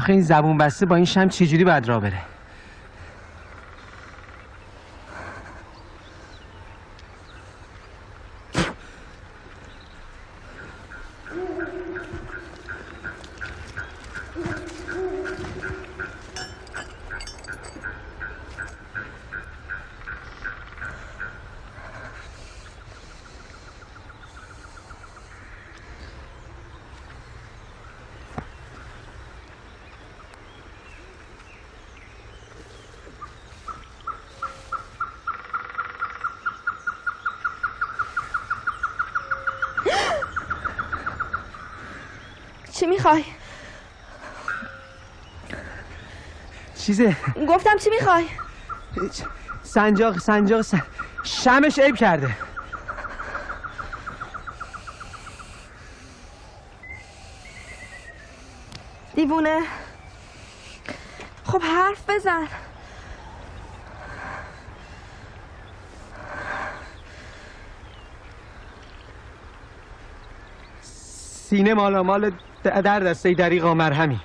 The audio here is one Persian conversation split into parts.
آخه این زبون بسته با این شم چجوری باید راه بره؟ چی میخوای؟ چیزه؟ گفتم چی میخوای؟ سنجاق شمش عیب کرده. دیوونه. خب حرف بزن. سینه مال در دسته داری مرهمی.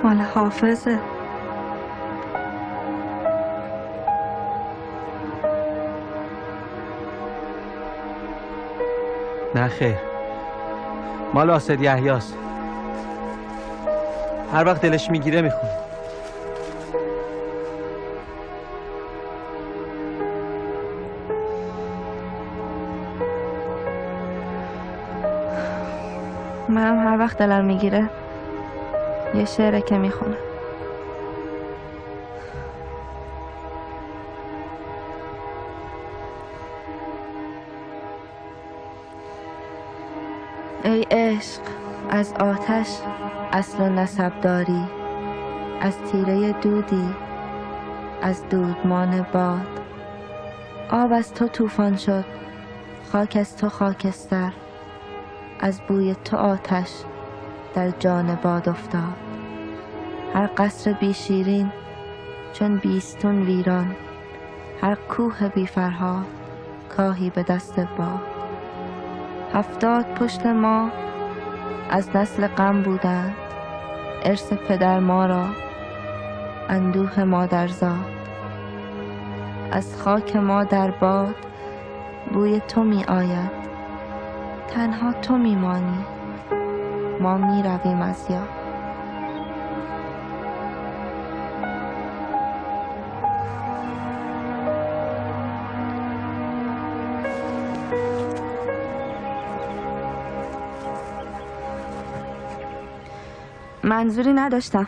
مال حافظه. نه خیر، مال آسد یحیاست. هر وقت دلش میگیره میخونه. منم هر وقت دلم میگیره یه شعره که میخونه. ای عشق از آتش اصل و نسب داری، از تیره دودی، از دودمان باد. آب از تو طوفان شد، خاک از تو خاکستر، از بوی تو آتش در جان باد افتاد. هر قصر بی شیرین چون بیستون ویران، هر کوه بی فرهاد کاهی بدست باد. هفتاد پشت ما از نسل غم بودند، ارث پدر ما را اندوه مادر زاد. از خاک ما در باد بوی تو می آید، تنها تو می مانی، ما می رویم از یاد. منظوری نداشتم.